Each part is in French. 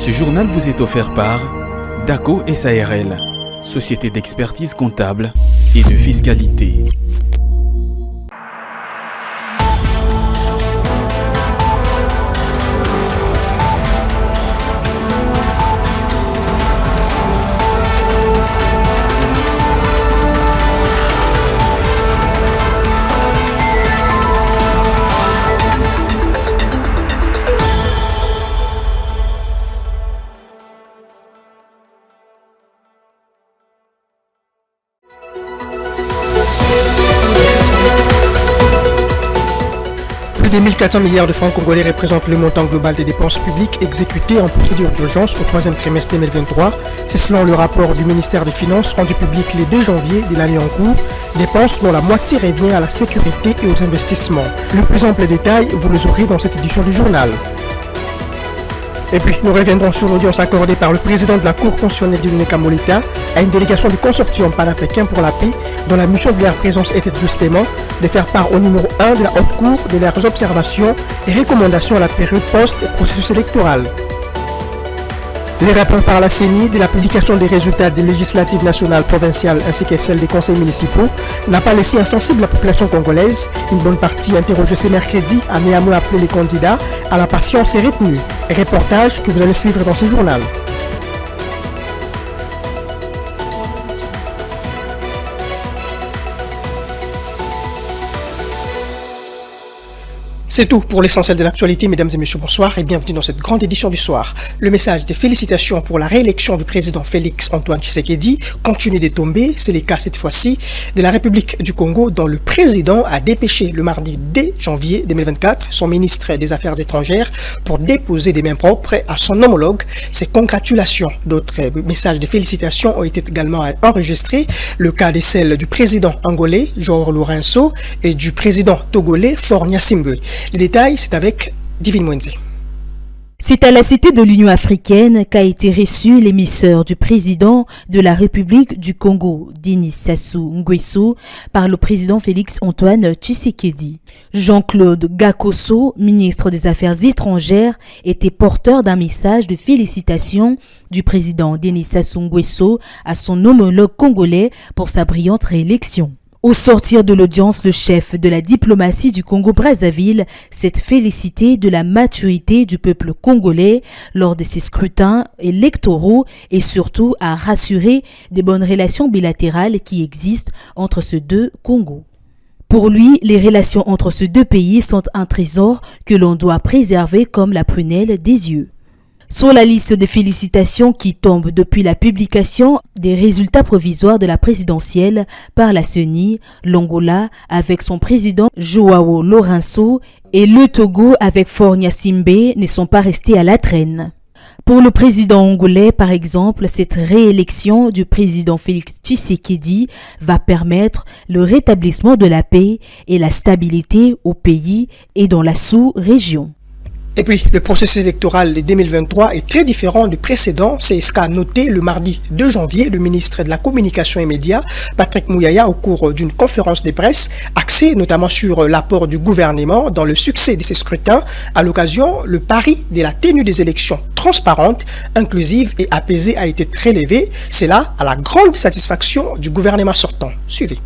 Ce journal vous est offert par DACO SARL, société d'expertise comptable et de fiscalité. Plus de 1400 milliards de francs congolais représentent le montant global des dépenses publiques exécutées en procédure d'urgence au troisième trimestre 2023. C'est selon le rapport du ministère des Finances rendu public le 2 janvier de l'année en cours, dépenses dont la moitié revient à la sécurité et aux investissements. Le plus ample détail, vous les aurez dans cette édition du journal. Et puis, nous reviendrons sur l'audience accordée par le président de la Cour constitutionnelle du Molita à une délégation du consortium panafricain pour la paix, dont la mission de leur présence était justement de faire part au numéro 1 de la Haute Cour de leurs observations et recommandations à la période post-processus électoral. Les rapports par la CENI de la publication des résultats des législatives nationales, provinciales ainsi que celles des conseils municipaux n'a pas laissé insensible la population congolaise. Une bonne partie interrogée ce mercredi a néanmoins appelé les candidats à la patience et retenue. Reportage que vous allez suivre dans ce journal. C'est tout pour l'essentiel de l'actualité, mesdames et messieurs, bonsoir et bienvenue dans cette grande édition du soir. Le message des félicitations pour la réélection du président Félix Antoine Tshisekedi continue de tomber, c'est le cas cette fois-ci de la République du Congo dont le président a dépêché le mardi 2 janvier 2024 son ministre des Affaires étrangères pour déposer des mains propres à son homologue. Ses congratulations. D'autres messages de félicitations ont été également enregistrés, le cas de celle du président angolais Joao Lourenço et du président togolais Faure Gnassingbé. Les détails, c'est avec Divine Mwenze. C'est à la Cité de l'Union africaine qu'a été reçu l'émisseur du président de la République du Congo, Denis Sassou Nguesso, par le président Félix Antoine Tshisekedi. Jean-Claude Gakoso, ministre des Affaires étrangères, était porteur d'un message de félicitations du président Denis Sassou Nguesso à son homologue congolais pour sa brillante réélection. Au sortir de l'audience, le chef de la diplomatie du Congo-Brazzaville s'est félicité de la maturité du peuple congolais lors de ces scrutins électoraux et surtout a rassuré des bonnes relations bilatérales qui existent entre ces deux Congos. Pour lui, les relations entre ces deux pays sont un trésor que l'on doit préserver comme la prunelle des yeux. Sur la liste des félicitations qui tombent depuis la publication des résultats provisoires de la présidentielle par la CENI, l'Angola avec son président Joao Lourenço et le Togo avec Faure Gnassingbé ne sont pas restés à la traîne. Pour le président angolais, par exemple, cette réélection du président Félix Tshisekedi va permettre le rétablissement de la paix et la stabilité au pays et dans la sous-région. Et puis, le processus électoral de 2023 est très différent du précédent. C'est ce qu'a noté le mardi 2 janvier le ministre de la Communication et Médias, Patrick Mouyaya, au cours d'une conférence de presse, axée notamment sur l'apport du gouvernement dans le succès de ces scrutins. À l'occasion, le pari de la tenue des élections transparentes, inclusives et apaisées a été très élevé. C'est là à la grande satisfaction du gouvernement sortant. Suivez.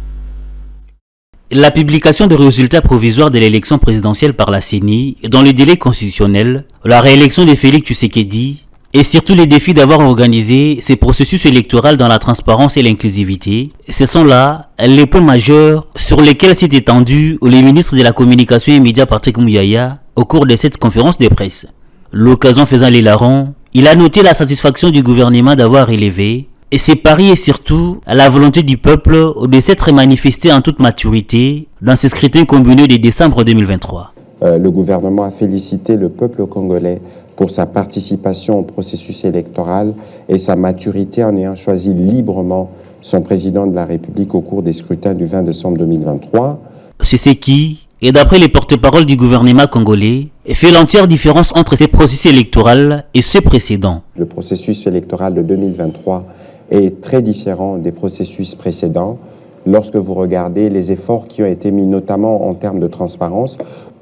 La publication des résultats provisoires de l'élection présidentielle par la CENI dans le délai constitutionnel, la réélection de Félix Tshisekedi et surtout les défis d'avoir organisé ces processus électoraux dans la transparence et l'inclusivité, ce sont là les points majeurs sur lesquels s'est étendu le ministre de la Communication et Médias Patrick Mouyaya au cours de cette conférence de presse. L'occasion faisant les larrons, il a noté la satisfaction du gouvernement d'avoir élevé et ses paris et surtout la volonté du peuple de s'être manifesté en toute maturité dans ce scrutin combiné de décembre 2023. Le gouvernement a félicité le peuple congolais pour sa participation au processus électoral et sa maturité en ayant choisi librement son président de la République au cours des scrutins du 20 décembre 2023. C'est ce qui, et d'après les porte-paroles du gouvernement congolais, fait l'entière différence entre ces processus électoraux et ceux précédents. Le processus électoral de 2023 est très différent des processus précédents lorsque vous regardez les efforts qui ont été mis notamment en termes de transparence.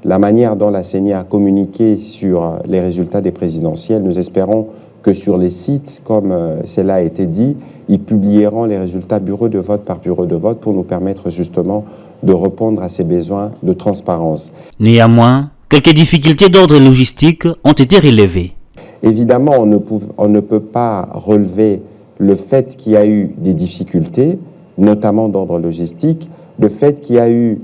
la manière dont la CENI a communiqué sur les résultats des présidentielles, nous espérons que sur les sites, comme cela a été dit, ils publieront les résultats bureau de vote par bureau de vote pour nous permettre justement de répondre à ces besoins de transparence. Néanmoins, quelques difficultés d'ordre logistique ont été relevées. Évidemment, on ne peut pas relever le fait qu'il y a eu des difficultés, notamment d'ordre logistique, le fait qu'il y a eu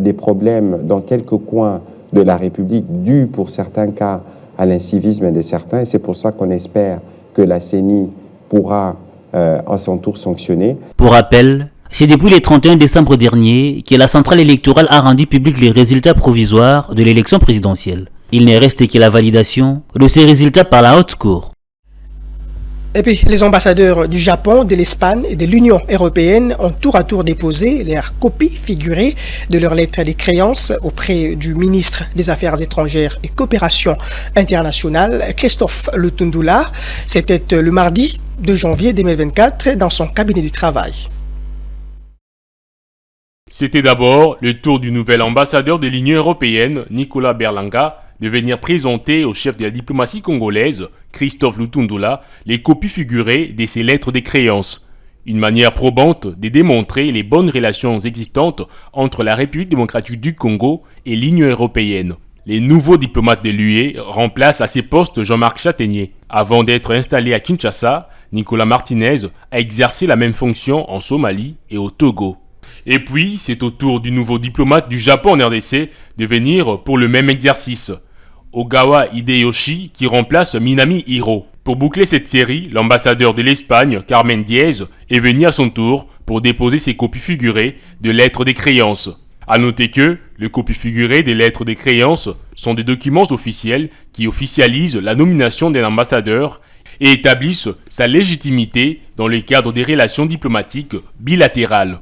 des problèmes dans quelques coins de la République dus pour certains cas à l'incivisme de certains, et c'est pour ça qu'on espère que la CENI pourra à son tour sanctionner. Pour rappel, c'est depuis le 31 décembre dernier que la centrale électorale a rendu public les résultats provisoires de l'élection présidentielle. Il ne reste que la validation de ces résultats par la Haute Cour. Et puis, les ambassadeurs du Japon, de l'Espagne et de l'Union européenne ont tour à tour déposé leurs copies figurées de leurs lettres de créance auprès du ministre des Affaires étrangères et coopération internationale, Christophe Lutundula. C'était le mardi 2 janvier 2024 dans son cabinet du travail. C'était d'abord le tour du nouvel ambassadeur de l'Union européenne, Nicolas Berlanga, de venir présenter au chef de la diplomatie congolaise, Christophe Lutundula, les copies figurées de ses lettres de créance. Une manière probante de démontrer les bonnes relations existantes entre la République démocratique du Congo et l'Union européenne. Les nouveaux diplomates de l'UE remplacent à ces postes Jean-Marc Chataignier. Avant d'être installé à Kinshasa, Nicolas Martinez a exercé la même fonction en Somalie et au Togo. Et puis, c'est au tour du nouveau diplomate du Japon en RDC de venir pour le même exercice. Ogawa Hideyoshi qui remplace Minami Hiro. Pour boucler cette série, l'ambassadeur de l'Espagne, Carmen Diez, est venu à son tour pour déposer ses copies figurées de lettres de créance. A noter que les copies figurées des lettres de créance sont des documents officiels qui officialisent la nomination d'un ambassadeur et établissent sa légitimité dans le cadre des relations diplomatiques bilatérales.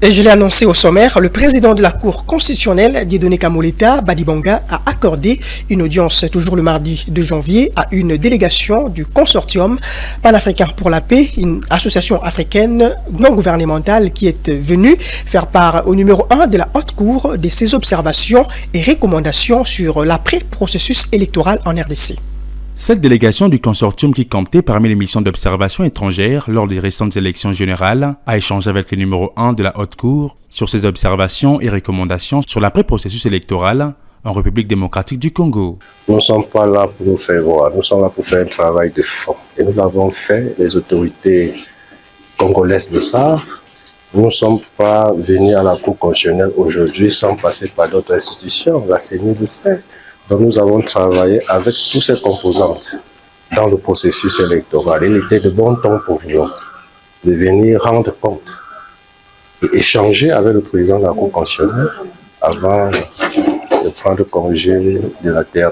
Et je l'ai annoncé au sommaire, le président de la Cour constitutionnelle, Dieudonné Kamoleta Badibanga, a accordé une audience toujours le mardi 2 janvier à une délégation du consortium panafricain pour la paix, une association africaine non gouvernementale qui est venue faire part au numéro 1 de la Haute Cour de ses observations et recommandations sur l'après-processus électoral en RDC. Cette délégation du consortium qui comptait parmi les missions d'observation étrangère lors des récentes élections générales a échangé avec le numéro 1 de la Haute Cour sur ses observations et recommandations sur l'après-processus électoral en République démocratique du Congo. Nous ne sommes pas là pour nous faire voir, nous sommes là pour faire un travail de fond. Et nous l'avons fait, les autorités congolaises le savent. Nous ne sommes pas venus à la Cour constitutionnelle aujourd'hui sans passer par d'autres institutions, la CENI le sait. Donc nous avons travaillé avec toutes ces composantes dans le processus électoral. Il était de bon ton pour nous de venir rendre compte et échanger avec le président de la Cour constitutionnelle avant de prendre congé de la terre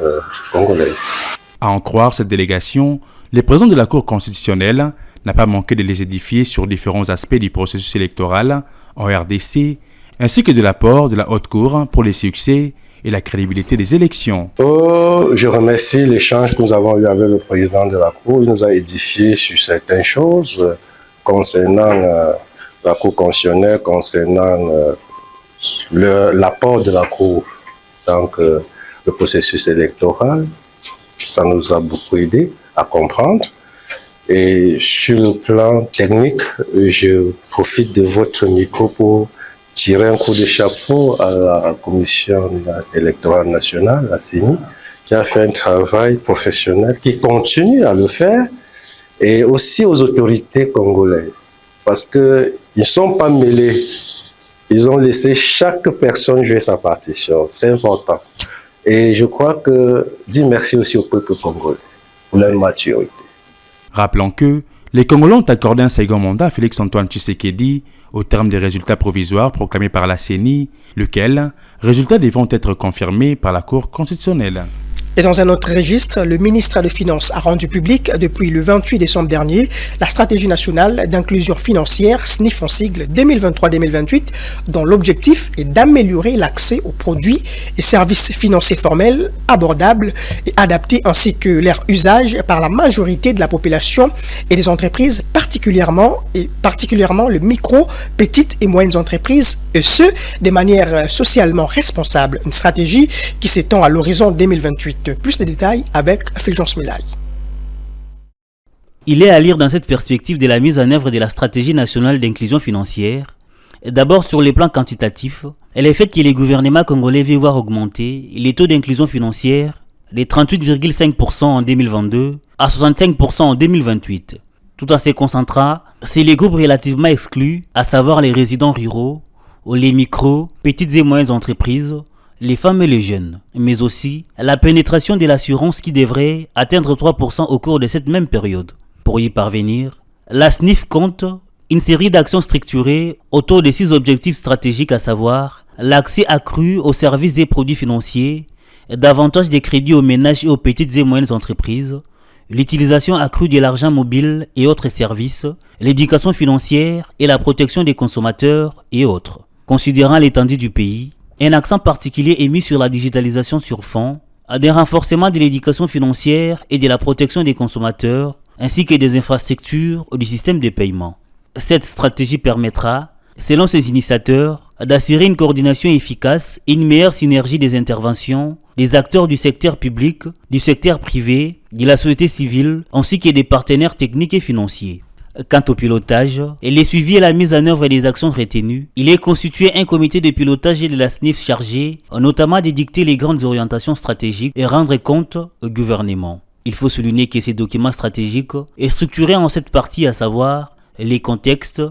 congolaise. À en croire cette délégation, le président de la Cour constitutionnelle n'a pas manqué de les édifier sur différents aspects du processus électoral en RDC, ainsi que de l'apport de la Haute Cour pour les succès et la crédibilité des élections. Je remercie l'échange que nous avons eu avec le président de la Cour. Il nous a édifié sur certaines choses concernant la Cour constitutionnelle, concernant l'apport de la Cour. Donc, le processus électoral, ça nous a beaucoup aidé à comprendre. Et sur le plan technique, je profite de votre micro pour tirer un coup de chapeau à la Commission électorale nationale, la CENI, qui a fait un travail professionnel, qui continue à le faire, et aussi aux autorités congolaises. Parce qu'ils ne sont pas mêlés. Ils ont laissé chaque personne jouer sa partition. C'est important. Et je crois que dire merci aussi au peuple congolais pour leur maturité. Rappelons que les Congolais ont accordé un second mandat à Félix-Antoine Tshisekedi au terme des résultats provisoires proclamés par la CENI, lequel résultats devront être confirmés par la Cour constitutionnelle. Et dans un autre registre, le ministre des Finances a rendu public depuis le 28 décembre dernier la stratégie nationale d'inclusion financière SNIF en sigle 2023-2028, dont l'objectif est d'améliorer l'accès aux produits et services financiers formels, abordables et adaptés, ainsi que leur usage par la majorité de la population et des entreprises, particulièrement le micro, petites et moyennes entreprises, et ce, de manière socialement responsable. Une stratégie qui s'étend à l'horizon 2028. Plus de détails avec Fulgence Melaye. Il est à lire dans cette perspective de la mise en œuvre de la stratégie nationale d'inclusion financière. D'abord sur les plans quantitatifs, elle est faite que les gouvernements congolais veulent voir augmenter les taux d'inclusion financière de 38,5% en 2022 à 65% en 2028, tout en se concentrant sur les groupes relativement exclus, à savoir les résidents ruraux, les micros, petites et moyennes entreprises, les femmes et les jeunes, mais aussi la pénétration de l'assurance qui devrait atteindre 3% au cours de cette même période. Pour y parvenir, la SNIF compte une série d'actions structurées autour de 6 objectifs stratégiques, à savoir l'accès accru aux services et produits financiers, davantage de crédits aux ménages et aux petites et moyennes entreprises, l'utilisation accrue de l'argent mobile et autres services, l'éducation financière et la protection des consommateurs et autres. Considérant l'étendue du pays, un accent particulier est mis sur la digitalisation sur fond, des renforcements de l'éducation financière et de la protection des consommateurs, ainsi que des infrastructures ou du système de paiement. Cette stratégie permettra, selon ses initiateurs, d'assurer une coordination efficace et une meilleure synergie des interventions des acteurs du secteur public, du secteur privé, de la société civile, ainsi que des partenaires techniques et financiers. Quant au pilotage, les suivis et la mise en œuvre des actions retenues, il est constitué un comité de pilotage de la SNIF chargé notamment d'édicter les grandes orientations stratégiques et rendre compte au gouvernement. Il faut souligner que ces documents stratégiques est structuré en 7 parties, à savoir les contextes,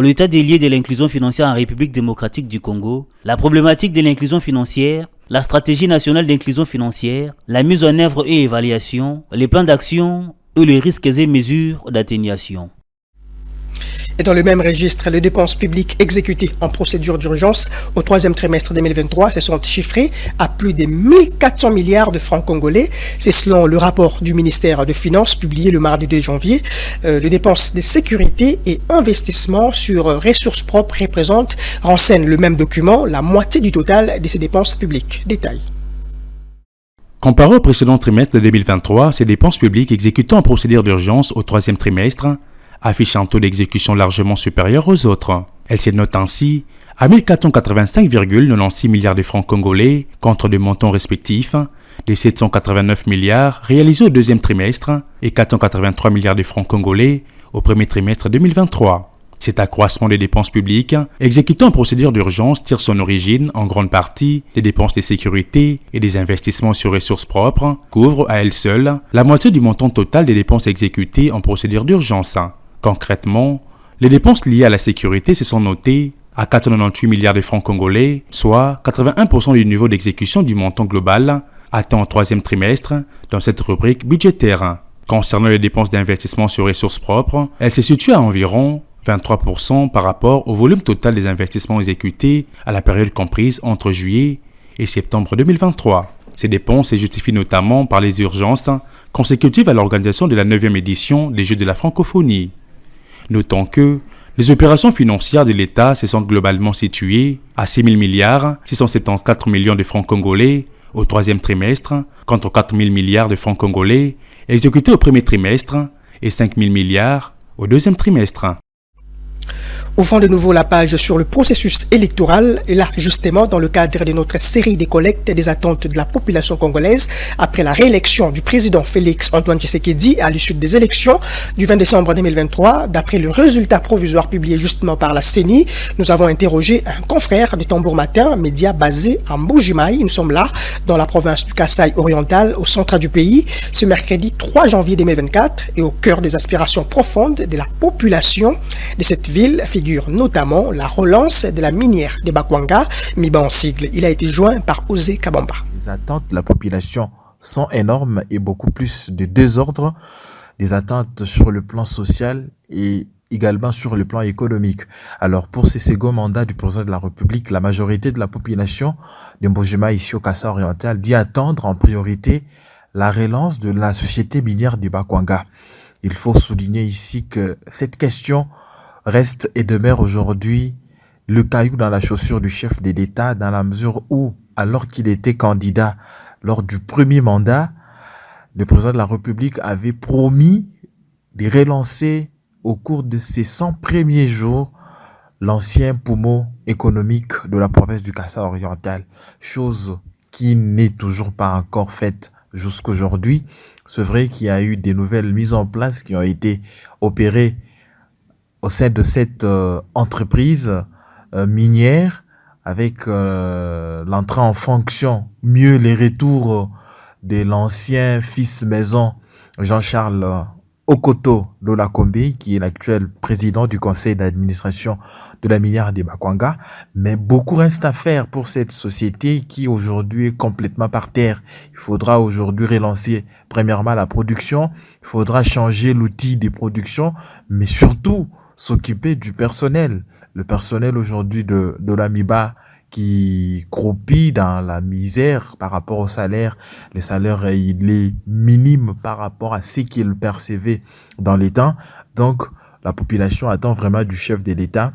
l'état des lieux de l'inclusion financière en République démocratique du Congo, la problématique de l'inclusion financière, la stratégie nationale d'inclusion financière, la mise en œuvre et évaluation, les plans d'action et les risques et mesures d'atténuation. Et dans le même registre, les dépenses publiques exécutées en procédure d'urgence au 3e trimestre 2023 se sont chiffrées à plus de 1400 milliards de francs congolais. C'est selon le rapport du ministère des Finances publié le mardi 2 janvier. Les dépenses de sécurité et investissement sur ressources propres représentent, renseigne le même document, la moitié du total de ces dépenses publiques. Détail. Comparé au précédent trimestre de 2023, ces dépenses publiques exécutées en procédure d'urgence au 3e trimestre affiche un taux d'exécution largement supérieur aux autres. Elle se note ainsi à 1485,96 milliards de francs congolais contre des montants respectifs de 789 milliards réalisés au 2e trimestre et 483 milliards de francs congolais au 1er trimestre 2023. Cet accroissement des dépenses publiques exécutées en procédure d'urgence tire son origine en grande partie des dépenses de sécurité et des investissements sur ressources propres, couvrent à elles seules la moitié du montant total des dépenses exécutées en procédure d'urgence. Concrètement, les dépenses liées à la sécurité se sont notées à 498 milliards de francs congolais, soit 81% du niveau d'exécution du montant global atteint au 3e trimestre dans cette rubrique budgétaire. Concernant les dépenses d'investissement sur ressources propres, elles se situent à environ 23% par rapport au volume total des investissements exécutés à la période comprise entre juillet et septembre 2023. Ces dépenses se justifient notamment par les urgences consécutives à l'organisation de la 9e édition des Jeux de la francophonie. Notons que les opérations financières de l'État se sont globalement situées à 6 000 milliards 674 millions de francs congolais au 3e trimestre, contre 4 000 milliards de francs congolais exécutés au 1er trimestre et 5 000 milliards au 2e trimestre. Ouvrons de nouveau la page sur le processus électoral et là, justement, dans le cadre de notre série des collectes des attentes de la population congolaise après la réélection du président Félix Antoine Tshisekedi à l'issue des élections du 20 décembre 2023, d'après le résultat provisoire publié justement par la CENI, nous avons interrogé un confrère de Tambour Matin, média basé à Mbujimaï. Nous sommes là, dans la province du Kasaï oriental, au centre du pays, ce mercredi 3 janvier 2024 et au cœur des aspirations profondes de la population de cette ville figure notamment la relance de la minière de Bakwanga, MIBA en sigle. Il a été joint par Osé Kabamba. Les attentes de la population sont énormes et beaucoup plus de 2 ordres. Des attentes sur le plan social et également sur le plan économique. Alors pour ce second mandat du président de la République, la majorité de la population de Mbujima ici au Kasaï oriental dit attendre en priorité la relance de la société minière du Bakwanga. Il faut souligner ici que cette question reste et demeure aujourd'hui le caillou dans la chaussure du chef de l'État, dans la mesure où, alors qu'il était candidat lors du premier mandat, le président de la République avait promis de relancer au cours de ces 100 premiers jours l'ancien poumon économique de la province du Kassai oriental, chose qui n'est toujours pas encore faite jusqu'aujourd'hui. C'est vrai qu'il y a eu des nouvelles mises en place qui ont été opérées au sein de cette entreprise minière, avec l'entrée en fonction, mieux les retours de l'ancien fils maison Jean-Charles Okoto Lolakombe, qui est l'actuel président du conseil d'administration de la minière de Bakwanga. Mais beaucoup reste à faire pour cette société qui aujourd'hui est complètement par terre. Il faudra aujourd'hui relancer premièrement la production, il faudra changer l'outil de production, mais surtout s'occuper du personnel. Le personnel aujourd'hui de l'AMIBA qui croupit dans la misère par rapport au salaire. Le salaire, il est minime par rapport à ce qu'il percevait dans les temps. Donc, la population attend vraiment du chef de l'État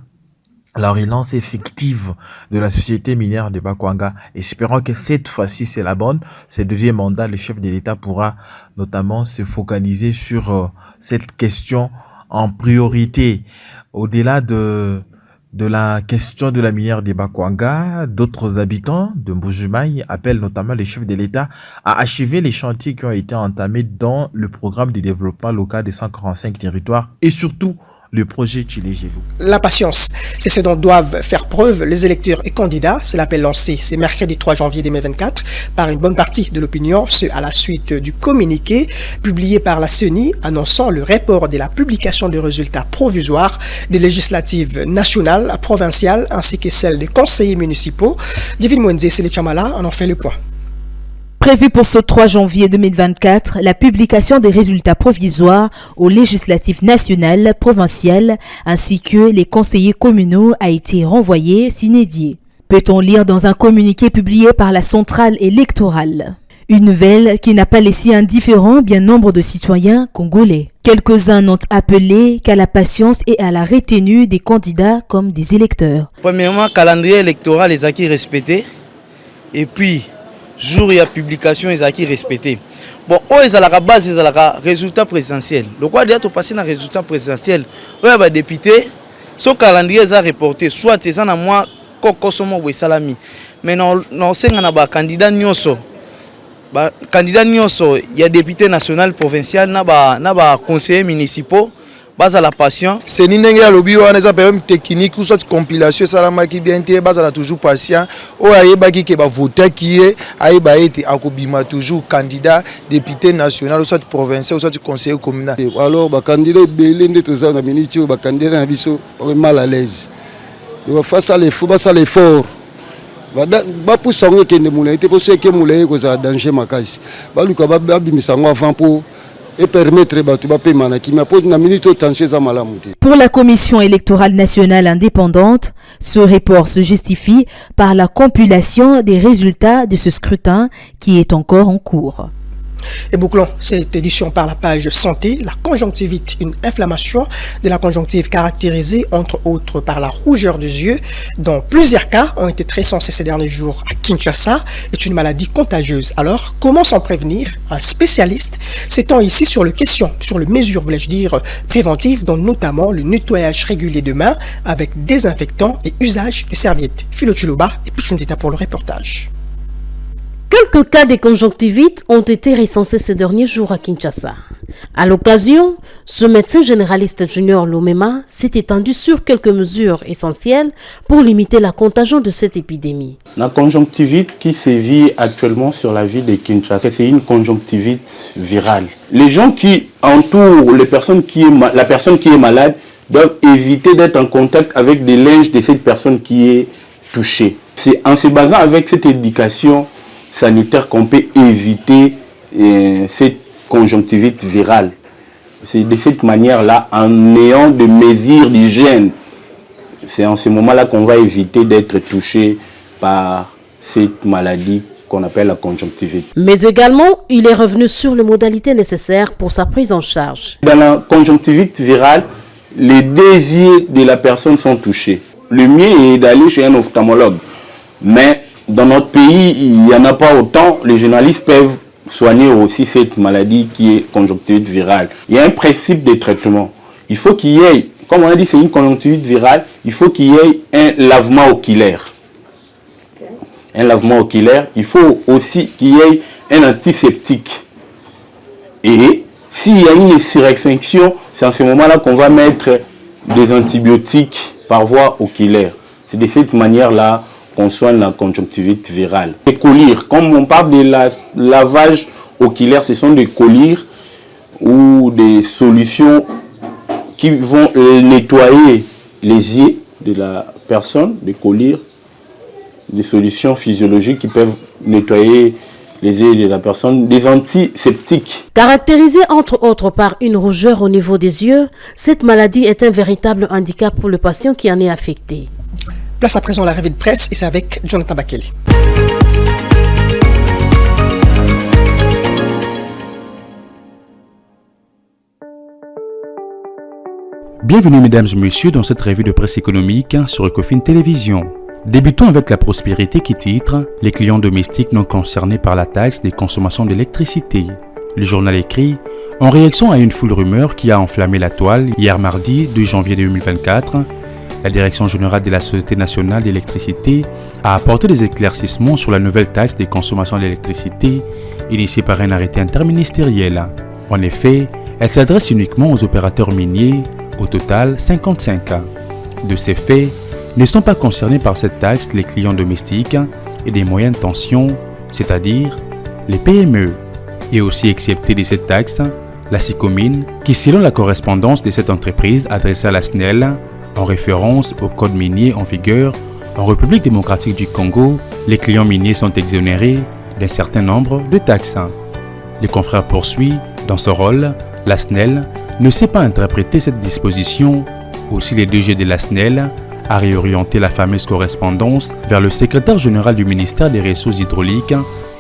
la relance effective de la société minière de Bakwanga. Espérons que cette fois-ci, c'est la bonne. Ce deuxième mandat, le chef de l'État pourra notamment se focaliser sur cette question en priorité. Au-delà de la question de la minière de Bakwanga, d'autres habitants de Mbujimayi appellent notamment les chefs de l'État à achever les chantiers qui ont été entamés dans le programme de développement local des 145 territoires et surtout le projet Tchilé-Gelou. La patience, c'est ce dont doivent faire preuve les électeurs et candidats. C'est l'appel lancé ce mercredi 3 janvier 2024 par une bonne partie de l'opinion, ce à la suite du communiqué publié par la CENI annonçant le report de la publication des résultats provisoires des législatives nationales, provinciales ainsi que celles des conseillers municipaux. Divine Mwenze Sele Chamala en fait le point. Prévu pour ce 3 janvier 2024, la publication des résultats provisoires aux législatives nationales, provinciales, ainsi que les conseillers communaux a été renvoyée sine die. Peut-on lire dans un communiqué publié par la centrale électorale. Une nouvelle qui n'a pas laissé indifférent bien nombre de citoyens congolais. Quelques-uns n'ont appelé qu'à la patience et à la retenue des candidats comme des électeurs. Premièrement, calendrier électoral les acquis respectés. Et puis, jour et à publication, ils acquis respectés. Bon, ils ont la base, ils ont le résultat présidentiel. Le quoi déjà, tu passes dans le résultat présidentiel. Oui, les députés, ce calendrier est reporté. Soit c'est ça, moi, Kokosomo ou Salami. Mais non, c'est un candidat Nyoso. Candidat Nyoso, il y a député national, provincial, n'a conseillers municipaux. Base à la passion. C'est une lobby ou un problème technique ou soit compilation salama qui bien été base à la toujours patient ou aïeba qui va voter qui est aïeba été akobima toujours candidat député national ou soit provincial ou soit conseiller communal. Alors ba candidat belé de tous na miniti ba candidat na biso mal à l'aise. Donc face à l'effort, face à l'effort. Ba pour sango que ne moulay te pour ce que moulay ko za danger makasi. Ba luka ba bimisango avant pour et permettre Pour la Commission électorale nationale indépendante, ce report se justifie par la compilation des résultats de ce scrutin qui est encore en cours. Et bouclons cette édition par la page santé, la conjonctivite, une inflammation de la conjonctive caractérisée entre autres par la rougeur des yeux, dont plusieurs cas ont été très sensés ces derniers jours à Kinshasa, est une maladie contagieuse. Alors, comment s'en prévenir? Un spécialiste s'étend ici sur les mesures, voulais-je dire, préventives, dont notamment le nettoyage régulier de mains avec désinfectants et usage de serviettes. Philo Chiloba et Pichundita pour le reportage. Quelques cas de conjonctivite ont été recensés ces derniers jours à Kinshasa. À l'occasion, ce médecin généraliste Junior Lomema s'est étendu sur quelques mesures essentielles pour limiter la contagion de cette épidémie. La conjonctivite qui sévit actuellement sur la ville de Kinshasa, c'est une conjonctivite virale. Les gens qui entourent la personne qui est malade doivent éviter d'être en contact avec des linges de cette personne qui est touchée. C'est en se basant avec cette éducation sanitaire qu'on peut éviter cette conjonctivite virale. C'est de cette manière-là, en ayant des mesures d'hygiène, c'est en ce moment-là qu'on va éviter d'être touché par cette maladie qu'on appelle la conjonctivite. Mais également, il est revenu sur les modalités nécessaires pour sa prise en charge. Dans la conjonctivite virale, les deux yeux de la personne sont touchés. Le mieux est d'aller chez un ophtalmologue. Mais dans notre pays, il n'y en a pas autant. Les journalistes peuvent soigner aussi cette maladie qui est conjonctivite virale. Il y a un principe de traitement. Il faut qu'il y ait, comme on a dit, c'est une conjonctivite virale, il faut qu'il y ait un lavement oculaire. Un lavement oculaire, il faut aussi qu'il y ait un antiseptique. Et s'il y a une surinfection, c'est en ce moment-là qu'on va mettre des antibiotiques par voie oculaire. C'est de cette manière-là qu'on soigne la conjonctivite virale. Les collyres, comme on parle de lavage oculaire, ce sont des collyres ou des solutions qui vont nettoyer les yeux de la personne, des collyres, des solutions physiologiques qui peuvent nettoyer les yeux de la personne, des antiseptiques. Caractérisée entre autres par une rougeur au niveau des yeux, cette maladie est un véritable handicap pour le patient qui en est affecté. Place à présent à la revue de presse et c'est avec Jonathan Bakele. Bienvenue mesdames et messieurs dans cette revue de presse économique sur Ecofin Télévision. Débutons avec la prospérité qui titre « Les clients domestiques non concernés par la taxe des consommations d'électricité ». Le journal écrit « En réaction à une foule rumeur qui a enflammé la toile hier mardi 2 janvier 2024, la Direction générale de la Société nationale d'électricité a apporté des éclaircissements sur la nouvelle taxe des consommations d'électricité initiée par un arrêté interministériel. En effet, elle s'adresse uniquement aux opérateurs miniers, au total 55. De ces faits, ne sont pas concernés par cette taxe les clients domestiques et des moyennes tensions, c'est-à-dire les PME, et aussi excepté de cette taxe, la SICOMINE, qui selon la correspondance de cette entreprise adressée à la SNEL, en référence au code minier en vigueur en République démocratique du Congo, les clients miniers sont exonérés d'un certain nombre de taxes. Le confrère poursuit, dans ce rôle, la SNEL ne sait pas interpréter cette disposition. Aussi les DG de la SNEL a réorienté la fameuse correspondance vers le secrétaire général du ministère des Ressources hydrauliques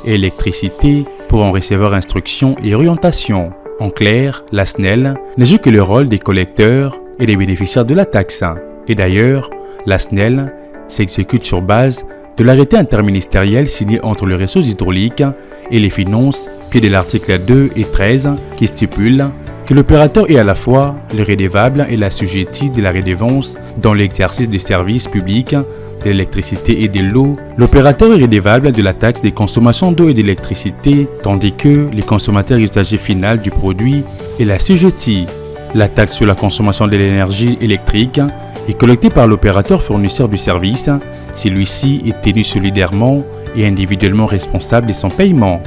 et électricité pour en recevoir instruction et orientation. En clair, la SNEL ne joue que le rôle des collecteurs et des bénéficiaires de la taxe. Et d'ailleurs, la SNEL s'exécute sur base de l'arrêté interministériel signé entre les Ressources hydrauliques et les finances, pied de l'article 2 et 13 qui stipule que l'opérateur est à la fois le redevable et l'assujetti de la redevance dans l'exercice des services publics de l'électricité et de l'eau. L'opérateur est redevable de la taxe des consommations d'eau et d'électricité, tandis que les consommateurs usagers final du produit est l'assujetti. La taxe sur la consommation de l'énergie électrique est collectée par l'opérateur fournisseur du service. Celui-ci est tenu solidairement et individuellement responsable de son paiement.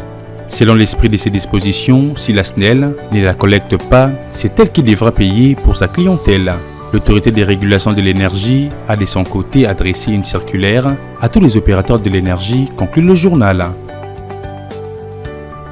Selon l'esprit de ces dispositions, si la SNEL ne la collecte pas, c'est elle qui devra payer pour sa clientèle. L'autorité de régulation de l'énergie a de son côté adressé une circulaire à tous les opérateurs de l'énergie, conclut le journal.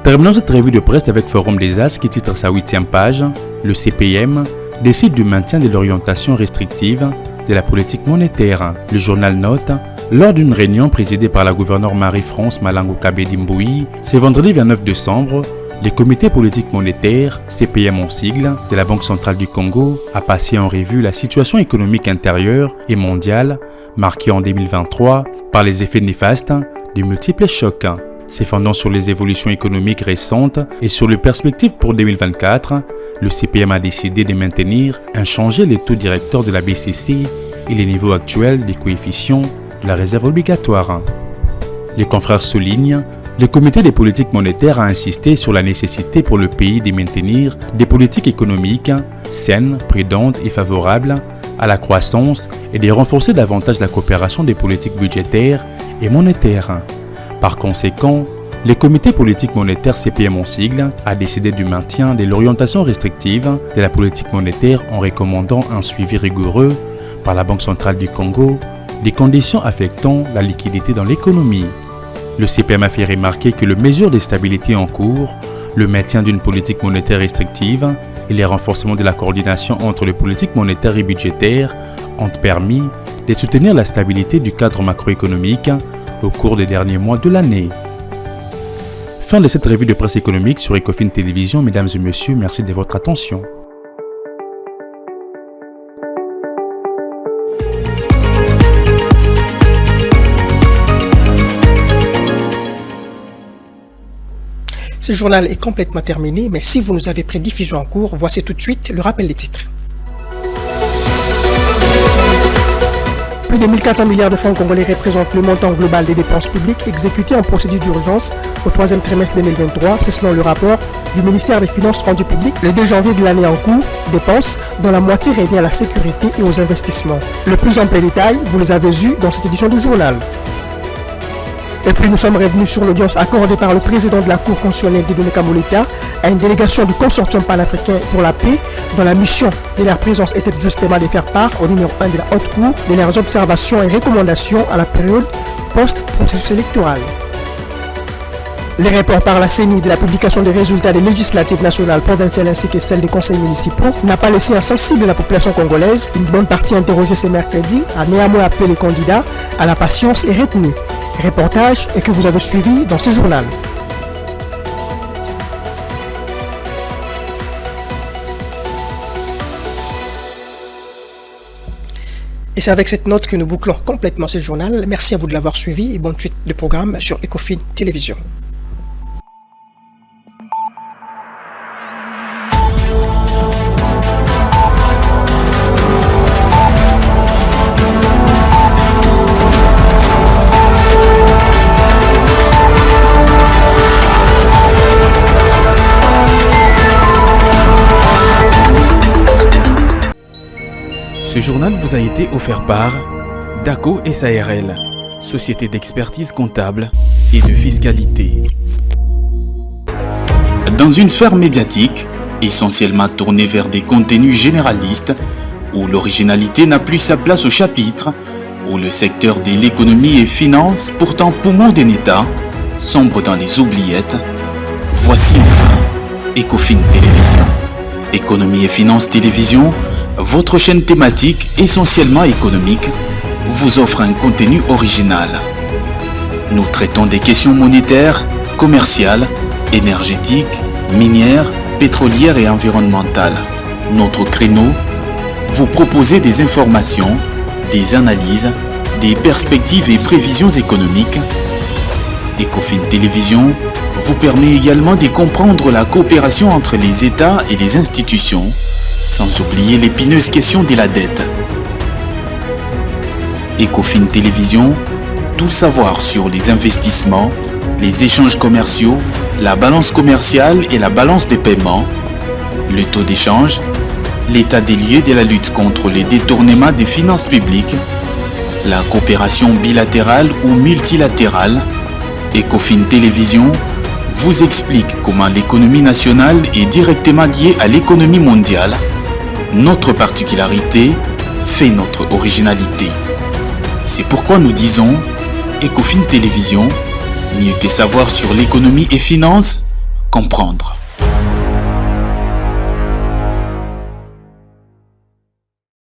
Terminons cette revue de presse avec Forum des As qui titre sa 8e page « Le CPM décide du maintien de l'orientation restrictive de la politique monétaire ». Le journal note « Lors d'une réunion présidée par la gouverneure Marie-France Malango Kabedi-Mbouyi, ce vendredi 29 décembre, le comité politique monétaire, CPM en sigle, de la Banque centrale du Congo a passé en revue la situation économique intérieure et mondiale marquée en 2023 par les effets néfastes de multiples chocs. Se fondant sur les évolutions économiques récentes et sur les perspectives pour 2024, le CPM a décidé de maintenir inchangés les taux directeurs de la BCC et les niveaux actuels des coefficients de la réserve obligatoire. Les confrères soulignent, le comité des politiques monétaires a insisté sur la nécessité pour le pays de maintenir des politiques économiques saines, prudentes et favorables à la croissance et de renforcer davantage la coopération des politiques budgétaires et monétaires. Par conséquent, le comité politique monétaire CPM en sigle a décidé du maintien de l'orientation restrictive de la politique monétaire en recommandant un suivi rigoureux par la Banque centrale du Congo des conditions affectant la liquidité dans l'économie. Le CPM a fait remarquer que les mesures de stabilité en cours, le maintien d'une politique monétaire restrictive et le renforcement de la coordination entre les politiques monétaires et budgétaires ont permis de soutenir la stabilité du cadre macroéconomique au cours des derniers mois de l'année. Fin de cette revue de presse économique sur Ecofin Télévision. Mesdames et messieurs, merci de votre attention. Ce journal est complètement terminé, mais si vous nous avez pris diffusion en cours, voici tout de suite le rappel des titres. Plus de 1400 milliards de francs congolais représentent le montant global des dépenses publiques exécutées en procédure d'urgence au troisième trimestre 2023, c'est selon le rapport du ministère des Finances rendu public le 2 janvier de l'année en cours, dépenses dont la moitié revient à la sécurité et aux investissements. Le plus ample détail, vous les avez eus dans cette édition du journal. Et puis nous sommes revenus sur l'audience accordée par le président de la Cour constitutionnelle Dieudonné Kamoleta à une délégation du consortium panafricain pour la paix, dont la mission de leur présence était justement de faire part au numéro 1 de la Haute Cour de leurs observations et recommandations à la période post-processus électoral. Les rapports par la CENI de la publication des résultats des législatives nationales, provinciales ainsi que celles des conseils municipaux n'a pas laissé insensible de la population congolaise. Une bonne partie interrogée ce mercredi a néanmoins appelé les candidats à la patience et retenue. Reportage et que vous avez suivi dans ce journal. Et c'est avec cette note que nous bouclons complètement ce journal. Merci à vous de l'avoir suivi et bonne suite de programme sur Ecofin Télévision. Ce journal vous a été offert par DACO SARL, société d'expertise comptable et de fiscalité. Dans une sphère médiatique, essentiellement tournée vers des contenus généralistes, où l'originalité n'a plus sa place au chapitre, où le secteur de l'économie et finance, pourtant poumon d'un État, sombre dans les oubliettes, voici enfin Ecofin Télévision. Économie et finance télévision, votre chaîne thématique essentiellement économique, vous offre un contenu original. Nous traitons des questions monétaires, commerciales, énergétiques, minières, pétrolières et environnementales. Notre créneau, vous proposer des informations, des analyses, des perspectives et prévisions économiques. Ecofin Télévision vous permet également de comprendre la coopération entre les États et les institutions, sans oublier l'épineuse question de la dette. Ecofin Télévision, tout savoir sur les investissements, les échanges commerciaux, la balance commerciale et la balance des paiements, le taux d'échange, l'état des lieux de la lutte contre les détournements des finances publiques, la coopération bilatérale ou multilatérale. Ecofin Télévision vous explique comment l'économie nationale est directement liée à l'économie mondiale. Notre particularité fait notre originalité. C'est pourquoi nous disons Ecofin Télévision, mieux que savoir sur l'économie et finance, comprendre.